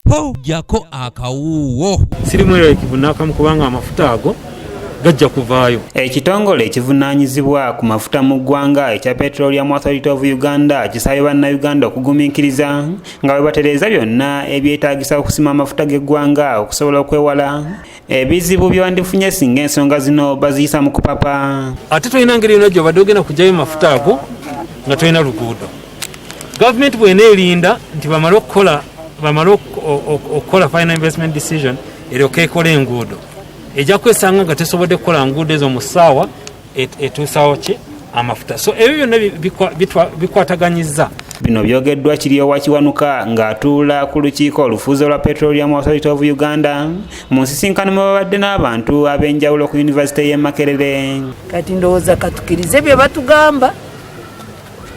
po jako akawuwo sirimwero ekivunaka mukubanga amafuta ago gajja kuvaayo. Ekitongole ekivunaanyizibwa ku mafuta mu ggwanga ekya Petroleum Authority of Uganda kisabye bannayuganda okugumiikiriza nga bwe batereeza byonna ebyetaagisa okusima amafuta g'eggwanga okusobola okwewala ebizibu bye bandifunye singa ensonga zino baziyisa mu kupapa. Ate tolina ngeri yonna gy'obadde ogenda kugyayo mafuta ago nga tolina luguudo. Gavumenti bw'eneerinda nti bamale okukola final investment decision eryoke ekola enguudo. Ejja kwesanga nga tesobodde kukola nguudo ezo mu ssaawa etuusaawo ki amafuta. So ebyo byonna bikwataganyizza. Bino byogeddwa Kiryo Wakiwanuka ng'atuula ku lukiiko olufuuzo lwa Petroleum Authority of Uganda mu nsisinkano mwe babadde n'abantu ab'enjawulo ku Yunivasite y'e Makerere. Kati ndowooza katukirize bye batugamba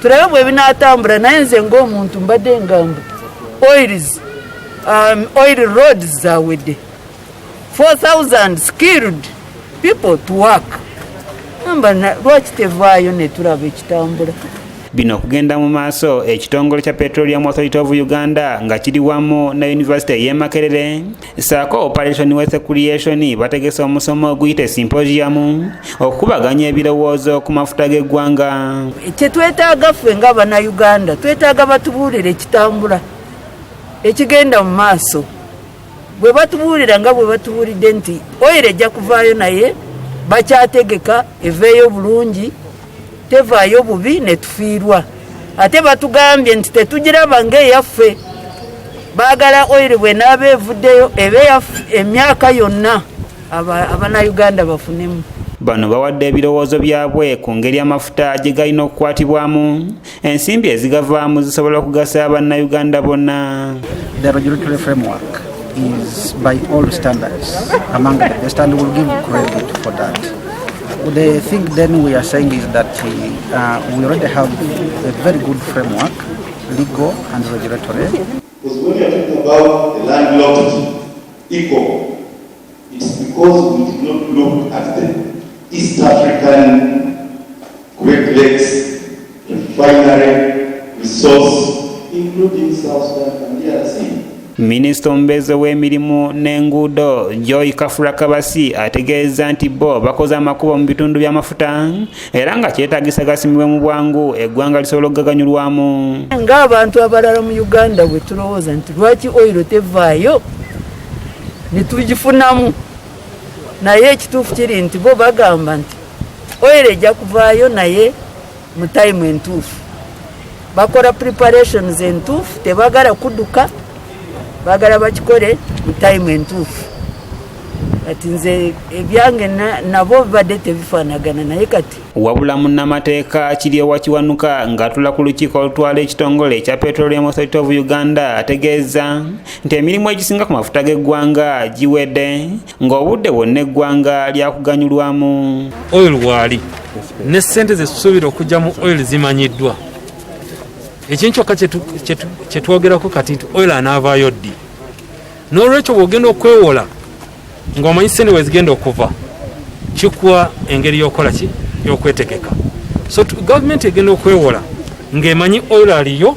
tulabe bwe binaatambula, naye nze ng'omuntu mbadde ngamba oil roads zawedde 4,000 skilled people to work. Lwaki tevaayo ne tulaba ekitambula? Bino kugenda mu maaso ekitongole kya Petroleum Authority of Uganda nga kiri wamu na Yunivasite y'e Makerere saako Operation Wealth Creation bategese omusomo oguyite symposium okubaganya ebirowoozo ku mafuta g'eggwanga. Kye twetaaga ffe ng'Abannayuganda twetaaga batubuulire ekitambula ekigenda mu maaso. Bwe batubuulira nga bwe batubuulidde nti oyire ejja kuvaayo naye bakyategeka eveeyo bulungi tevaayo bubi ne tufiirwa. Ate batugambye nti tetugiraba ng'eyaffe, baagala oyire bw'enaaba evuddeyo ebe emyaka yonna Abannayuganda bafunemu. Bano bawadde ebirowoozo byabwe ku ngeri amafuta gye galina okukwatibwamu ensimbi ezigavaamu zisobola okugasa Abannayuganda bonna. The regulatory framework is by all standards among the best, and we'll give credit for that. The thing then we are saying is that we already have a very good framework, legal and regulatory. Because when we are talking about the landlocked eco, it's because we did not look at the East African Great Lakes refinery resource, including South Sudan and DRC. Minisita omubeezi w'emirimu n'enguudo Joy Kafula Kabasi ategeeza nti bo bakoze amakubo mu bitundu by'amafuta era nga kyetaagisa gasimibwe mu bwangu eggwanga lisobola okugaganyulwamu. Ng'abantu abalala mu Uganda bwe tulowooza nti lwaki oyiro tevaayo ne tugifunamu, naye ekituufu kiri nti bo bagamba nti oyiro ejja kuvaayo naye mu time entuufu. Bakola preparations entuufu, tebagala kudduka, bagala bakikole mu time entuufu. Kati nze ebyange nabo bibadde tebifaanagana naye kati. Wabula munnamateeka Kiryo Wakiwanuka ng'atula ku lukiiko olutwala ekitongole ekya Petroleum Authority of Uganda ategeeza nti emirimu egisinga ku mafuta g'eggwanga giwedde ng'obudde bwonna eggwanga lyakuganyulwamu. Oil waali ne ssente ze tusuubira okujja mu oil zimanyiddwa. Ekintu kyokka kye twogerako kati nti oil anaavaayo ddi. N'olwekyo bw'ogenda okwewola ng'omanyi ssente we zigenda okuva kikuwa engeri y'okola ki y'okwetegeka. So gavumenti egenda okwewola ng'emanyi oil aliyo,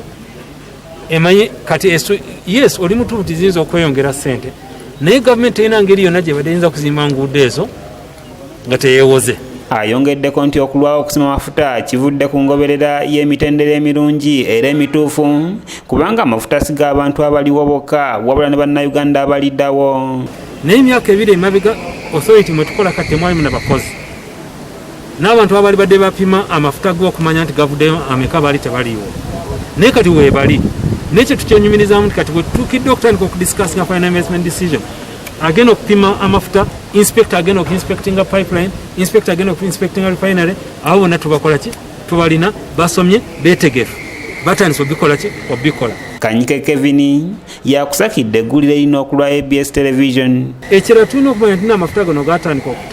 emanyi kati yes oli mutuufu tiziyinza okweyongera ssente, naye gavumenti erina ngeri yonna gye badde eyinza kuzimba nguudo ezo nga teyeewoze. Ayongeddeko nti okulwawo okusima amafuta kivudde ku ngoberera y'emitendera emirungi era emituufu kubanga amafuta siga abantu abaliwo bokka wabula ne Bannayuganda abaliddawo. Naye emyaka ebiri emabega authority mwe tukola kati temwalimu n'abakozi n'abantu abali badde bapima amafuta g'okumanya nti gavuddeyo ameka baali tebaliiwo, naye kati weebali. Nekyo tukyenyumirizamu nti kati bwe tutuukidde okutandika okudiscussing final investment decision agenda okupima amafuta, inspector agenda okuinspectinga pipeline, inspector agenda okuinspectinga refinery, awo bonna tubakola ki tubalina basomye beetegefu batandise obikola ki obikola. Kanyike Kevin yakusakidde eggulire lino okulwa ABS Television. Ekirala tulina okumanya nti n'amafuta gano gaatandika okuta